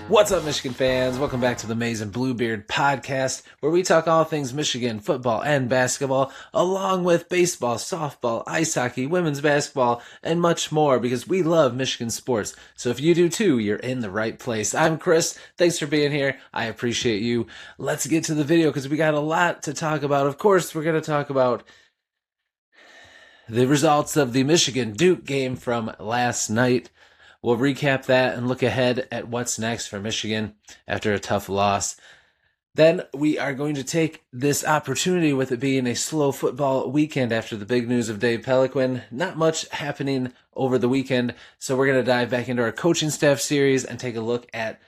What's up, Michigan fans? Welcome back to the Maize and Bluebeard podcast, where we talk all things Michigan football and basketball, along with baseball, softball, ice hockey, women's basketball, and much more, because we love Michigan sports. So if you do too, you're in the right place. I'm Chris. Thanks for being here. I appreciate you. Let's get to the video, because we got a lot to talk about. Of course, we're going to talk about the results of the Michigan-Duke game from last night. We'll recap that and look ahead at what's next for Michigan after a tough loss. Then we are going to take this opportunity, with it being a slow football weekend after the big news of Dave Peliquin. Not much happening over the weekend, so we're going to dive back into our coaching staff series and take a look at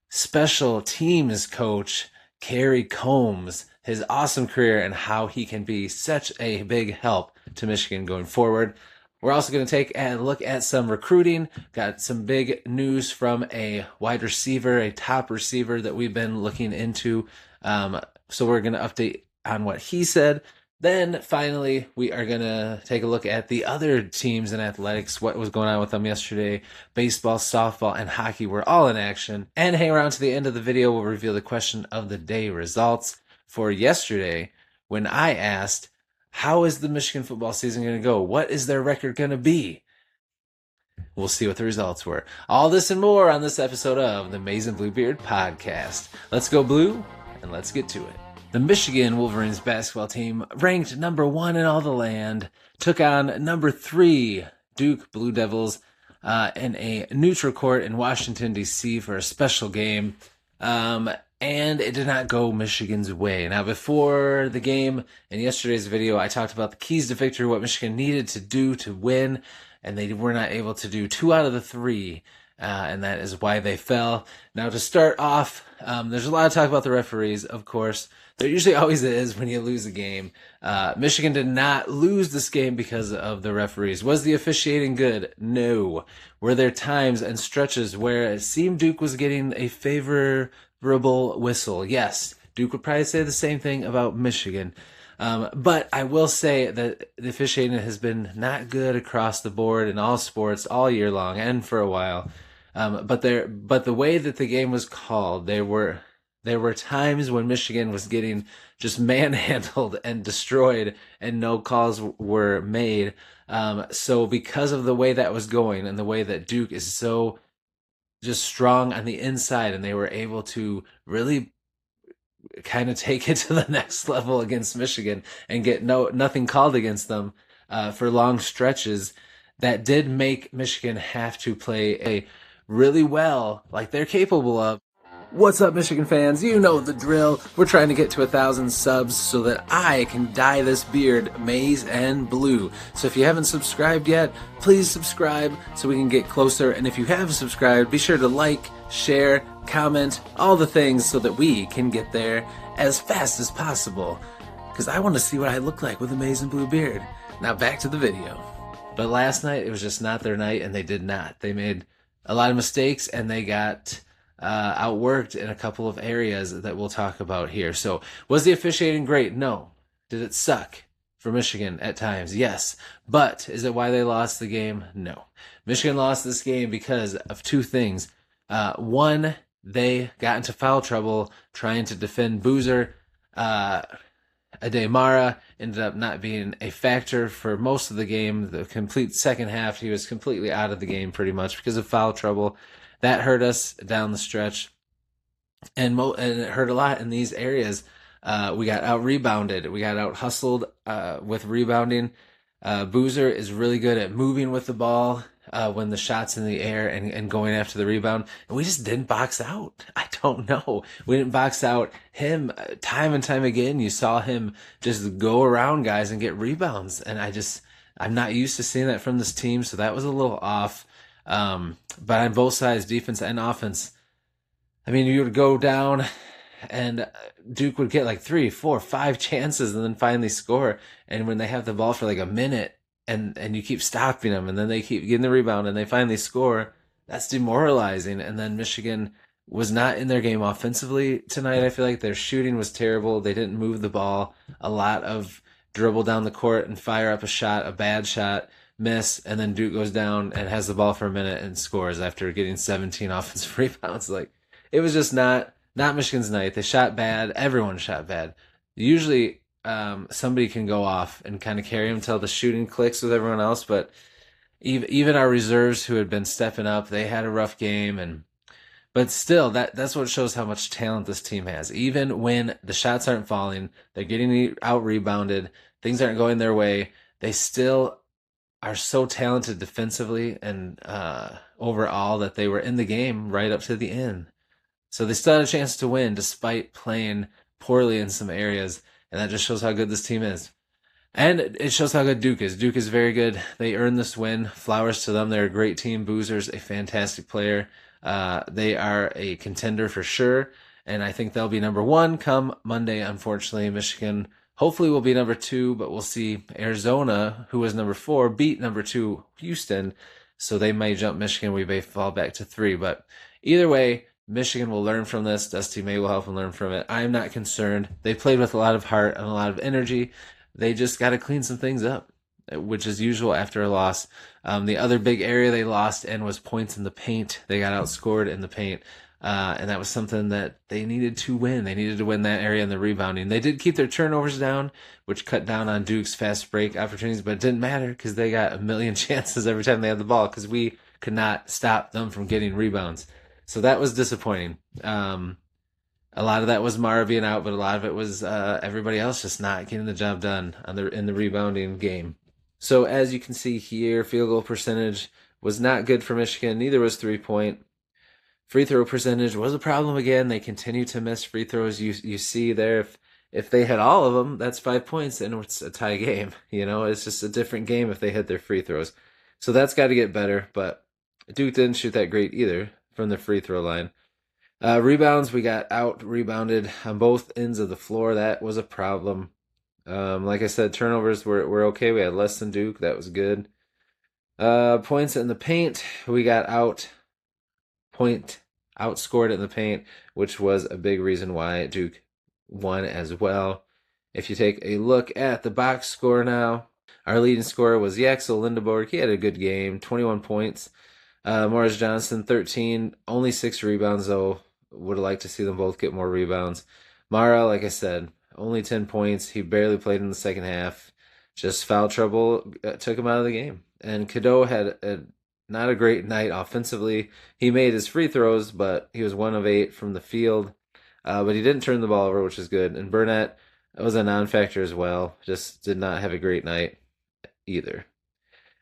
special teams coach Kerry Coombs, his awesome career, and how he can be such a big help to Michigan going forward. We're also going to take a look at some recruiting. Got some big news from a wide receiver, a top receiver that we've been looking into. So we're going to update on what he said. Then finally, we are going to take a look at the other teams in athletics, what was going on with them yesterday. Baseball, softball, and hockey were all in action. And hang around to the end of the video. We'll reveal the question of the day results for yesterday, when I asked, how is the Michigan football season going to go? What is their record going to be? We'll see what the results were. All this and more on this episode of the Maize and Bluebeard podcast. Let's go blue, and let's get to it. The Michigan Wolverines basketball team, ranked number 1 in all the land, took on number 3 Duke Blue Devils in a neutral court in Washington, D.C. for a special game. And it did not go Michigan's way. Now, before the game in yesterday's video, I talked about the keys to victory, what Michigan needed to do to win, and they were not able to do 2 out of the 3, and that is why they fell. Now, to start off, there's a lot of talk about the referees, of course. There usually always is when you lose a game. Michigan did not lose this game because of the referees. Was the officiating good? No. Were there times and stretches where it seemed Duke was getting a favorable whistle? Yes. Duke would probably say the same thing about Michigan. But I will say that the officiating has been not good across the board in all sports all year long and for a while. But the way that the game was called, there were times when Michigan was getting just manhandled and destroyed and no calls were made. So because of the way that was going and the way that Duke is so just strong on the inside, and they were able to really kind of take it to the next level against Michigan and get nothing called against them for long stretches, that did make Michigan have to play really well, like they're capable of. What's up, Michigan fans? You know the drill. We're trying to get to 1,000 subs so that I can dye this beard maize and blue. So if you haven't subscribed yet, please subscribe so we can get closer. And if you have subscribed, be sure to like, share, comment, all the things so that we can get there as fast as possible. Because I want to see what I look like with a maize and blue beard. Now back to the video. But last night, it was just not their night, and they did not. They made a lot of mistakes, and they got outworked in a couple of areas that we'll talk about here. So, was the officiating great? No. Did it suck for Michigan at times? Yes. But is it why they lost the game? No. Michigan lost this game because of 2 things. One, they got into foul trouble trying to defend Boozer. Ademara ended up not being a factor for most of the game. The complete second half, he was completely out of the game pretty much because of foul trouble. That hurt us down the stretch, and it hurt a lot in these areas. We got out-rebounded. We got out-hustled with rebounding. Boozer is really good at moving with the ball when the shot's in the air and going after the rebound. And we just didn't box out. I don't know. We didn't box out him time and time again. You saw him just go around guys and get rebounds. And I'm not used to seeing that from this team, so that was a little off. But on both sides, defense and offense, I mean, you would go down and Duke would get like 3, 4, 5 chances and then finally score. And when they have the ball for like a minute and you keep stopping them and then they keep getting the rebound and they finally score, that's demoralizing. And then Michigan was not in their game offensively tonight. I feel like their shooting was terrible. They didn't move the ball. A lot of dribble down the court and fire up a shot, a bad shot. miss, and then Duke goes down and has the ball for a minute and scores after getting 17 offensive rebounds. Like, it was just not Michigan's night. They shot bad. Everyone shot bad. Usually, somebody can go off and kind of carry them until the shooting clicks with everyone else. But even our reserves who had been stepping up, they had a rough game. But still, that's what shows how much talent this team has. Even when the shots aren't falling, they're getting out rebounded, things aren't going their way, they still are so talented defensively and overall that they were in the game right up to the end. So they still had a chance to win despite playing poorly in some areas, and that just shows how good this team is. And it shows how good Duke is. Duke is very good. They earned this win. Flowers to them. They're a great team. Boozer's a fantastic player. They are a contender for sure, and I think they'll be number 1 come Monday. Unfortunately, Michigan hopefully will be number 2, but we'll see. Arizona, who was number 4, beat number 2 Houston, so they may jump Michigan. We may fall back to 3, but either way, Michigan will learn from this. Dusty May will help them learn from it. I'm not concerned. They played with a lot of heart and a lot of energy. They just got to clean some things up, which is usual after a loss. The other big area they lost in was points in the paint. They got outscored in the paint, and that was something that they needed to win. They needed to win that area in the rebounding. They did keep their turnovers down, which cut down on Duke's fast break opportunities, but it didn't matter because they got a million chances every time they had the ball because we could not stop them from getting rebounds. So that was disappointing. A lot of that was Mara being out, but a lot of it was everybody else just not getting the job done in the rebounding game. So as you can see here, field goal percentage was not good for Michigan. Neither was 3-point. Free throw percentage was a problem again. They continue to miss free throws. You see there, if they hit all of them, that's 5 points, and it's a tie game. You know, it's just a different game if they hit their free throws. So that's got to get better. But Duke didn't shoot that great either from the free throw line. Rebounds, we got out rebounded on both ends of the floor. That was a problem. Like I said, turnovers were okay. We had less than Duke. That was good. Points in the paint, we got outscored in the paint, which was a big reason why Duke won as well. If you take a look at the box score now, our leading scorer was Yaxel Lindeborg. He had a good game, 21 points. Morris Johnson, 13, only 6 rebounds though. Would have liked to see them both get more rebounds. Mara, like I said, only 10 points. He barely played in the second half. Just foul trouble took him out of the game. And Cadeau had not a great night offensively. He made his free throws, but he was 1 of 8 from the field. But he didn't turn the ball over, which is good. And Burnett was a non-factor as well. Just did not have a great night either.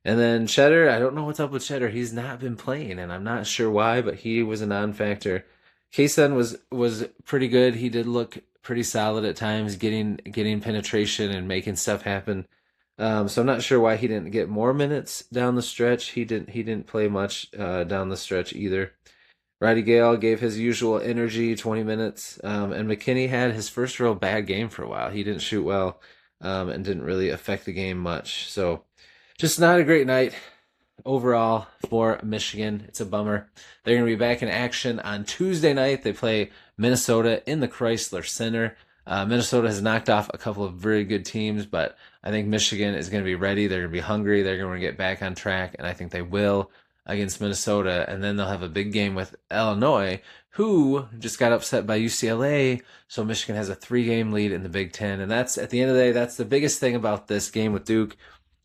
And then Cheddar, I don't know what's up with Cheddar. He's not been playing, and I'm not sure why, but he was a non-factor. Kaysen was pretty good. He did look pretty solid at times, getting penetration and making stuff happen. So I'm not sure why he didn't get more minutes down the stretch. He didn't play much down the stretch either. Roddy Gale gave his usual energy, 20 minutes, and McKinney had his first real bad game for a while. He didn't shoot well and didn't really affect the game much. So just not a great night overall for Michigan. It's a bummer. They're going to be back in action on Tuesday night. They play Minnesota in the Chrysler Center. Minnesota has knocked off a couple of very good teams, but I think Michigan is going to be ready. They're going to be hungry. They're going to get back on track, and I think they will against Minnesota. And then they'll have a big game with Illinois, who just got upset by UCLA. So Michigan has a 3-game lead in the Big Ten. And that's, at the end of the day, that's the biggest thing about this game with Duke.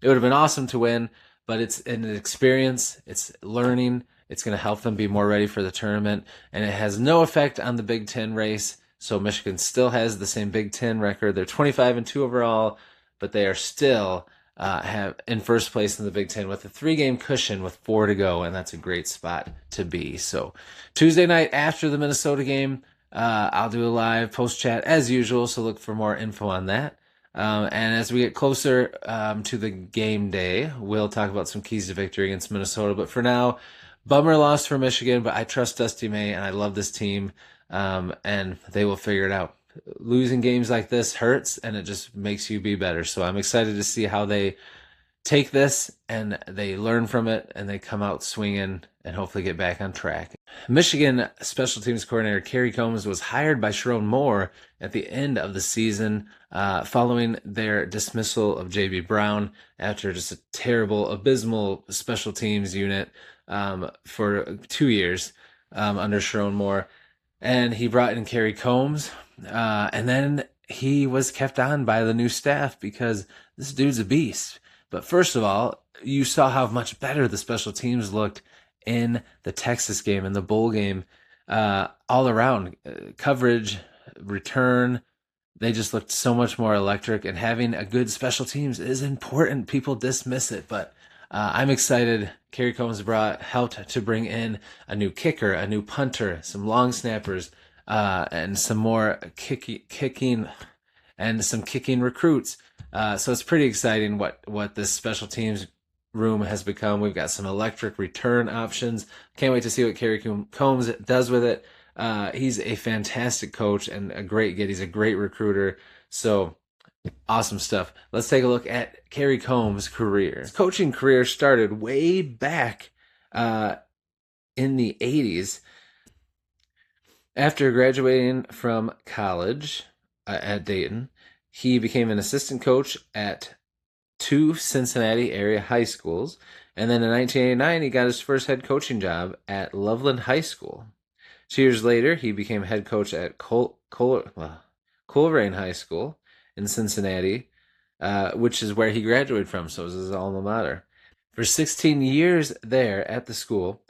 It would have been awesome to win, but it's an experience. It's learning. It's going to help them be more ready for the tournament. And it has no effect on the Big Ten race. So Michigan still has the same Big Ten record. They're 25-2 overall, but they are still have in first place in the Big Ten with a 3-game cushion with 4 to go, and that's a great spot to be. So Tuesday night after the Minnesota game, I'll do a live post chat as usual, so look for more info on that. And as we get closer to the game day, we'll talk about some keys to victory against Minnesota. But for now, bummer loss for Michigan, but I trust Dusty May, and I love this team, and they will figure it out. Losing games like this hurts, and it just makes you be better. So I'm excited to see how they take this and they learn from it and they come out swinging and hopefully get back on track. Michigan special teams coordinator Kerry Coombs was hired by Sharon Moore at the end of the season following their dismissal of J.B. Brown after just a terrible, abysmal special teams unit for 2 years under Sharon Moore. And he brought in Kerry Coombs, and then he was kept on by the new staff because this dude's a beast. But first of all, you saw how much better the special teams looked in the Texas game and the bowl game, all around coverage, return. They just looked so much more electric, and having a good special teams is important. People dismiss it, but I'm excited. Kerry Coombs helped to bring in a new kicker, a new punter, some long snappers, and some more kicking and some kicking recruits. So it's pretty exciting what this special teams room has become. We've got some electric return options. Can't wait to see what Kerry Coombs does with it. He's a fantastic coach and a great get. He's a great recruiter. So awesome stuff. Let's take a look at Kerry Coombs' career. His coaching career started way back in the 80s. After graduating from college at Dayton, he became an assistant coach at 2 Cincinnati area high schools. And then in 1989, he got his first head coaching job at Loveland High School. 2 years later, he became head coach at Coleraine High School in Cincinnati, which is where he graduated from, so it was his alma mater. For 16 years there at the school,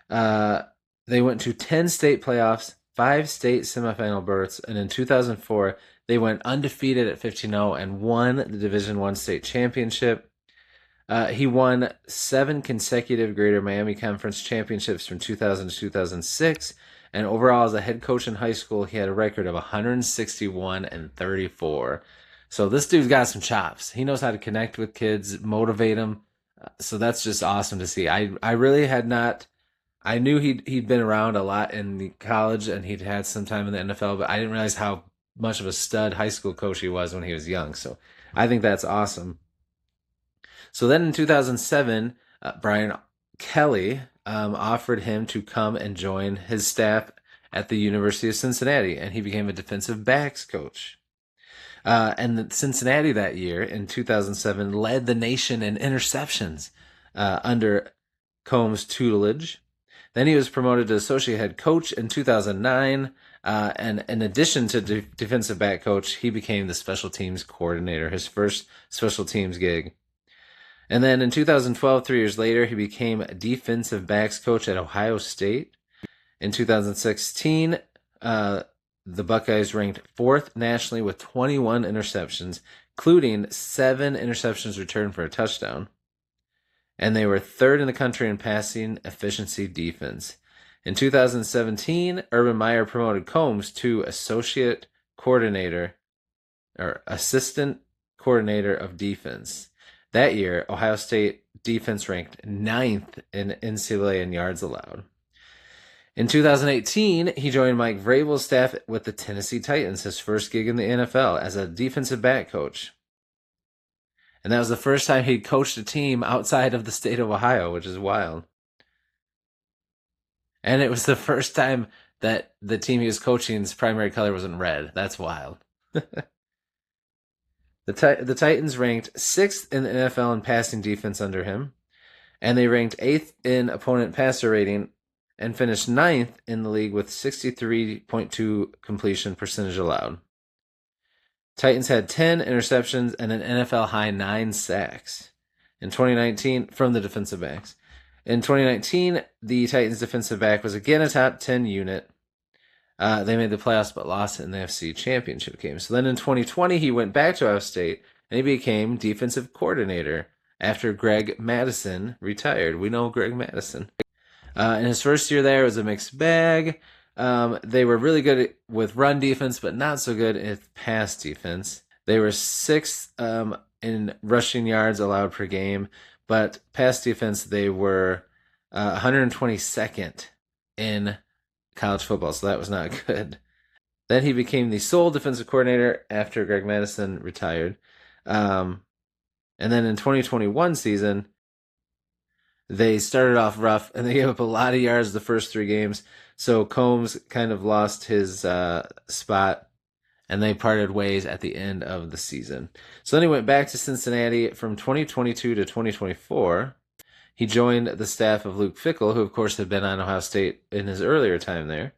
they went to 10 state playoffs, 5 state semifinal berths, and in 2004, they went undefeated at 15-0 and won the Division I state championship. He won 7 consecutive Greater Miami Conference championships from 2000 to 2006, and overall as a head coach in high school, he had a record of 161-34. So this dude's got some chops. He knows how to connect with kids, motivate them. So that's just awesome to see. I really had not. I knew he'd been around a lot in the college and he'd had some time in the NFL, but I didn't realize how much of a stud high school coach he was when he was young. So I think that's awesome. So then in 2007, Brian Kelly offered him to come and join his staff at the University of Cincinnati, and he became a defensive backs coach. And Cincinnati that year, in 2007, led the nation in interceptions under Combs' tutelage. Then he was promoted to associate head coach in 2009, and in addition to defensive back coach, he became the special teams coordinator, his first special teams gig. And then in 2012, 3 years later, he became a defensive backs coach at Ohio State. In 2016, the Buckeyes ranked 4th nationally with 21 interceptions, including 7 interceptions returned for a touchdown. And they were 3rd in the country in passing efficiency defense. In 2017, Urban Meyer promoted Combs to assistant coordinator of defense. That year, Ohio State defense ranked 9th in NCAA in yards allowed. In 2018, he joined Mike Vrabel's staff with the Tennessee Titans, his first gig in the NFL as a defensive back coach. And that was the first time he'd coached a team outside of the state of Ohio, which is wild. And it was the first time that the team he was coaching's primary color wasn't red. That's wild. The Titans ranked 6th in the NFL in passing defense under him, and they ranked 8th in opponent passer rating and finished 9th in the league with 63.2 completion percentage allowed. Titans had 10 interceptions and an NFL high 9 sacks in 2019 from the defensive backs. In 2019, the Titans defensive back was again a top 10 unit. They made the playoffs but lost in the AFC Championship game. So then in 2020, he went back to Ohio State and he became defensive coordinator after Greg Madison retired. We know Greg Madison. In his first year there, it was a mixed bag. They were really good with run defense, but not so good at pass defense. They were 6th in rushing yards allowed per game, but pass defense, they were 122nd in college football, so that was not good. Then he became the sole defensive coordinator after Greg Madison retired. And then in 2021 season, they started off rough and they gave up a lot of yards the first 3 games. So Coombs kind of lost his spot and they parted ways at the end of the season. So then he went back to Cincinnati from 2022 to 2024. He joined the staff of Luke Fickell, who of course had been on Ohio State in his earlier time there.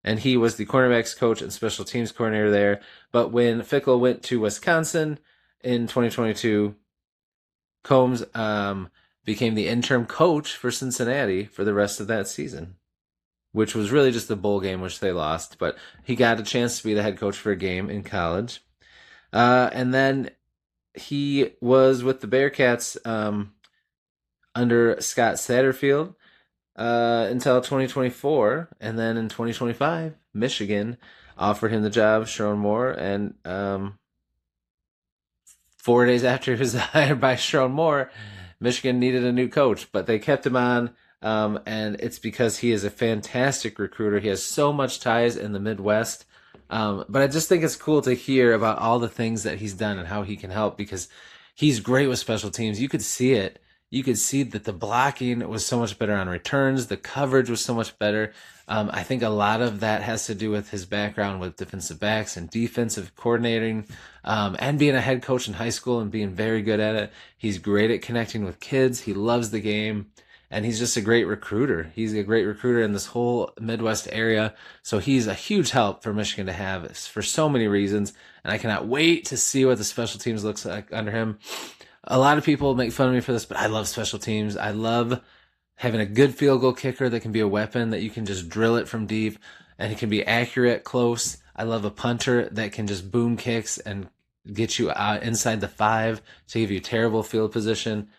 And he was the cornerbacks coach and special teams coordinator there. But when Fickell went to Wisconsin in 2022, Coombs became the interim coach for Cincinnati for the rest of that season, which was really just the bowl game, which they lost. But he got a chance to be the head coach for a game in college. And then he was with the Bearcats under Scott Satterfield until 2024. And then in 2025, Michigan offered him the job, Sherrone Moore. And 4 days after he was hired by Sherrone Moore, Michigan needed a new coach, but they kept him on. And it's because he is a fantastic recruiter. He has so much ties in the Midwest. But I just think it's cool to hear about all the things that he's done and how he can help, because he's great with special teams. You could see it. You could see that the blocking was so much better on returns. The coverage was so much better. I think a lot of that has to do with his background with defensive backs and defensive coordinating, and being a head coach in high school and being very good at it. He's great at connecting with kids. He loves the game. And he's just a great recruiter. He's a great recruiter in this whole Midwest area. So he's a huge help for Michigan to have for so many reasons. And I cannot wait to see what the special teams looks like under him. A lot of people make fun of me for this, but I love special teams. I love having a good field goal kicker that can be a weapon that you can just drill it from deep and it can be accurate, close. I love a punter that can just boom kicks and get you out inside the 5 to give you terrible field position.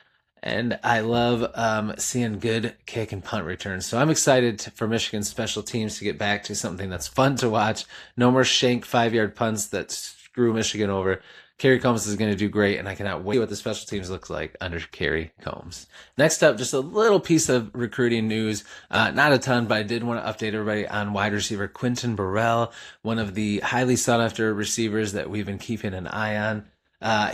And I love seeing good kick and punt returns. So I'm excited for Michigan special teams to get back to something that's fun to watch. No more shank 5-yard punts that screw Michigan over. Kerry Coombs is going to do great, and I cannot wait what the special teams looks like under Kerry Coombs. Next up, just a little piece of recruiting news. Not a ton, but I did want to update everybody on wide receiver Quinton Burrell, one of the highly sought-after receivers that we've been keeping an eye on.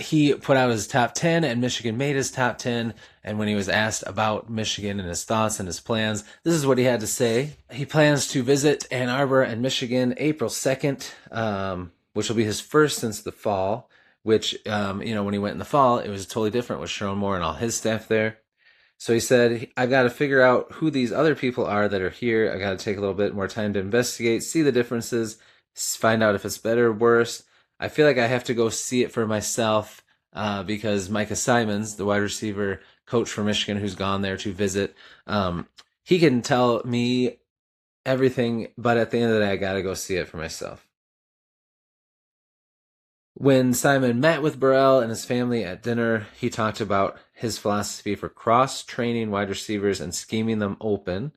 He put out his top 10 and Michigan made his top 10. And when he was asked about Michigan and his thoughts and his plans, this is what he had to say. He plans to visit Ann Arbor and Michigan April 2nd, which will be his first since the fall, which, when he went in the fall, it was totally different with Sherrone Moore and all his staff there. So he said, I've got to figure out who these other people are that are here. I got to take a little bit more time to investigate, see the differences, find out if it's better or worse. I feel like I have to go see it for myself because Micah Simons, the wide receiver coach for Michigan who's gone there to visit, he can tell me everything, but at the end of the day, I got to go see it for myself. When Simon met with Burrell and his family at dinner, he talked about his philosophy for cross-training wide receivers and scheming them open,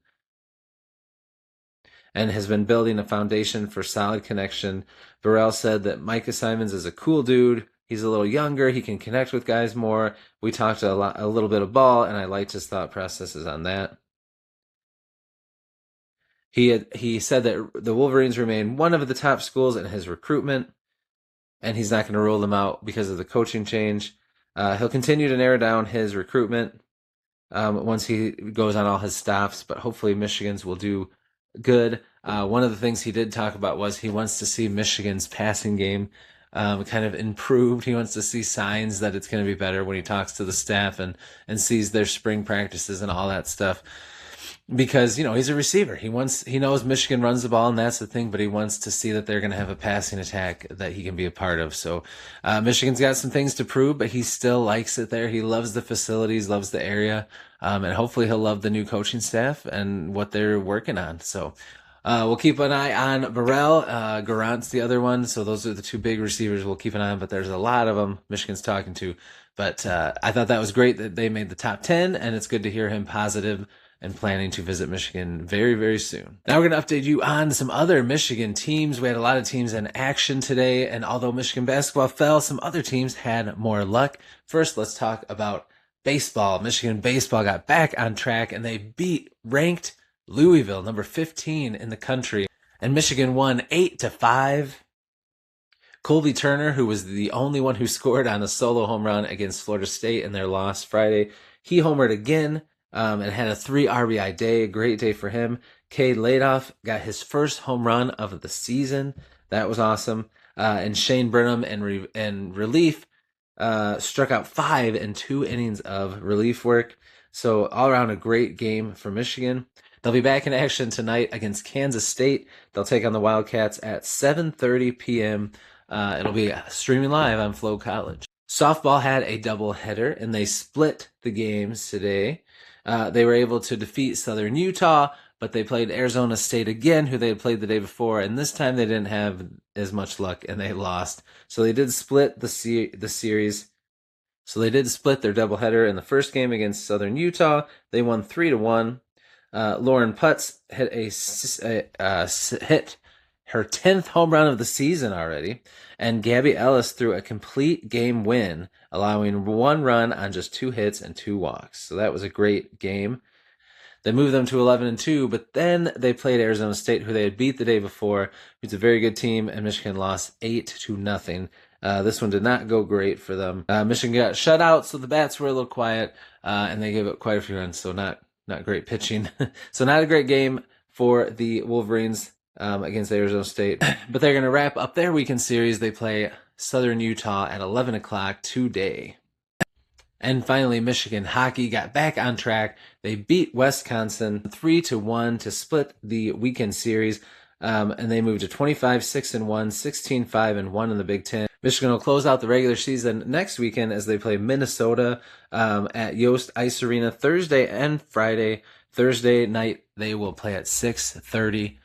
and has been building a foundation for solid connection. Burrell said that Micah Simons is a cool dude. He's a little younger. He can connect with guys more. We talked a little bit of ball, and I liked his thought processes on that. He said that the Wolverines remain one of the top schools in his recruitment, and he's not going to rule them out because of the coaching change. He'll continue to narrow down his recruitment once he goes on all his stops, but hopefully Michigan's will do good. One of the things he did talk about was he wants to see Michigan's passing game kind of improved. He wants to see signs that it's going to be better when he talks to the staff and sees their spring practices and all that stuff. Because, he's a receiver. He knows Michigan runs the ball, and that's the thing, but he wants to see that they're going to have a passing attack that he can be a part of. So Michigan's got some things to prove, but he still likes it there. He loves the facilities, loves the area, and hopefully he'll love the new coaching staff and what they're working on. So we'll keep an eye on Burrell. Garant's the other one. So those are the two big receivers we'll keep an eye on, but there's a lot of them Michigan's talking to. But I thought that was great that they made the top 10, and it's good to hear him positive and planning to visit Michigan very, very soon. Now we're going to update you on some other Michigan teams. We had a lot of teams in action today, and although Michigan basketball fell, some other teams had more luck. First, let's talk about baseball. Michigan baseball got back on track, and they beat ranked Louisville, number 15 in the country, and Michigan won 8-5. Colby Turner, who was the only one who scored on a solo home run against Florida State in their loss Friday, he homered again and had a 3 RBI day. A great day for him. Cade Ladoff got his first home run of the season. That was awesome. And Shane Burnham in relief struck out 5 in 2 innings of relief work. So all around a great game for Michigan. They'll be back in action tonight against Kansas State. They'll take on the Wildcats at 7:30 p.m. It'll be streaming live on Flow College. Softball had a doubleheader, and they split the games today. They were able to defeat Southern Utah, but they played Arizona State again, who they had played the day before, and this time they didn't have as much luck, and they lost. So they did split the series. So they did split their doubleheader in the first game against Southern Utah. They won 3-1. Lauren Putz hit hit her 10th home run of the season already, and Gabby Ellis threw a complete game win, allowing 1 run on just 2 hits and 2 walks. So that was a great game. They moved them to 11-2, but then they played Arizona State, who they had beat the day before. It's a very good team, and Michigan lost 8-0. This one did not go great for them. Michigan got shut out, so the bats were a little quiet, and they gave up quite a few runs, so not great pitching. So not a great game for the Wolverines against Arizona State. But they're going to wrap up their weekend series. They play Southern Utah at 11 o'clock today. And finally, Michigan hockey got back on track. They beat Wisconsin 3-1 to split the weekend series. And they moved to 25-6-1, 16-5-1 in the Big Ten. Michigan will close out the regular season next weekend as they play Minnesota at Yost Ice Arena Thursday and Friday. Thursday night they will play at 6:30.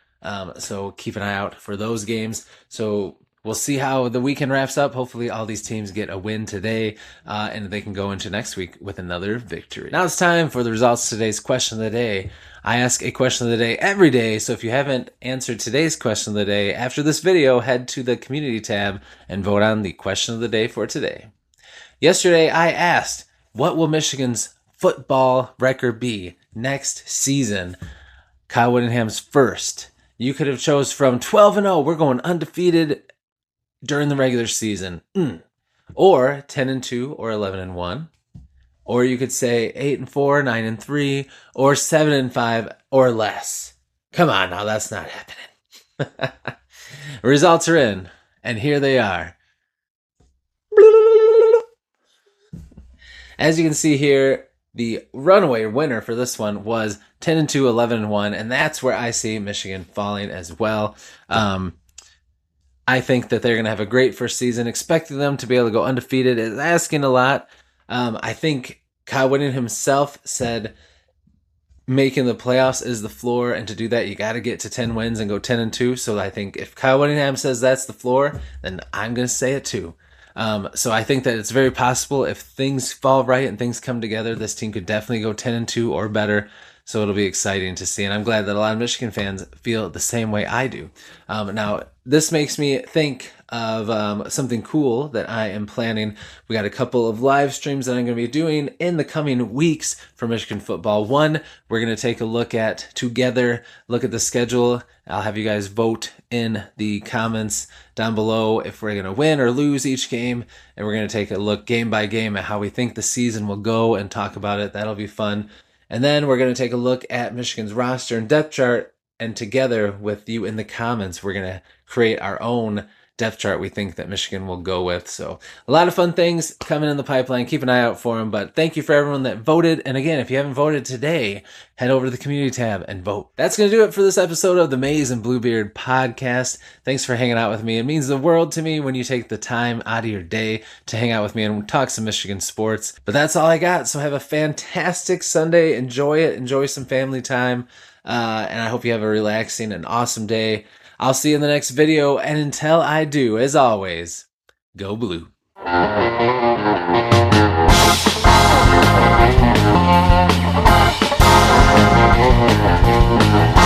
So keep an eye out for those games. So we'll see how the weekend wraps up. Hopefully all these teams get a win today, and they can go into next week with another victory. Now it's time for the results of today's question of the day. I ask a question of the day every day, so if you haven't answered today's question of the day, after this video, head to the community tab and vote on the question of the day for today. Yesterday, I asked, what will Michigan's football record be next season? Kyle Whittingham's first. You could have chose from 12-0, we're going undefeated during the regular season, or 10-2, or 11-1. Or you could say 8-4, 9-3, or 7-5, or less. Come on now, that's not happening. Results are in, and here they are. As you can see here, the runaway winner for this one was 10-2, 11-1, and that's where I see Michigan falling as well. I think that they're going to have a great first season. Expecting them to be able to go undefeated is asking a lot. I think Kyle Whittingham himself said making the playoffs is the floor, and to do that, you got to get to 10 wins and go 10-2. So I think if Kyle Whittingham says that's the floor, then I'm going to say it too. So I think that it's very possible if things fall right and things come together, this team could definitely go 10-2 or better. So it'll be exciting to see. And I'm glad that a lot of Michigan fans feel the same way I do. Now, this makes me think of something cool that I am planning. We got a couple of live streams that I'm going to be doing in the coming weeks for Michigan football. One, we're going to take a look at the schedule. I'll have you guys vote in the comments down below if we're going to win or lose each game. And we're going to take a look game by game at how we think the season will go and talk about it. That'll be fun. And then we're going to take a look at Michigan's roster and depth chart. And together with you in the comments, we're going to create our own depth chart we think that Michigan will go with. So a lot of fun things coming in the pipeline. Keep an eye out for them. But thank you for everyone that voted. And again, if you haven't voted today, head over to the community tab and vote. That's going to do it for this episode of the Maize and Bluebeard podcast. Thanks for hanging out with me. It means the world to me when you take the time out of your day to hang out with me and talk some Michigan sports. But that's all I got. So have a fantastic Sunday. Enjoy it. Enjoy some family time. And I hope you have a relaxing and awesome day. I'll see you in the next video, and until I do, as always, go blue.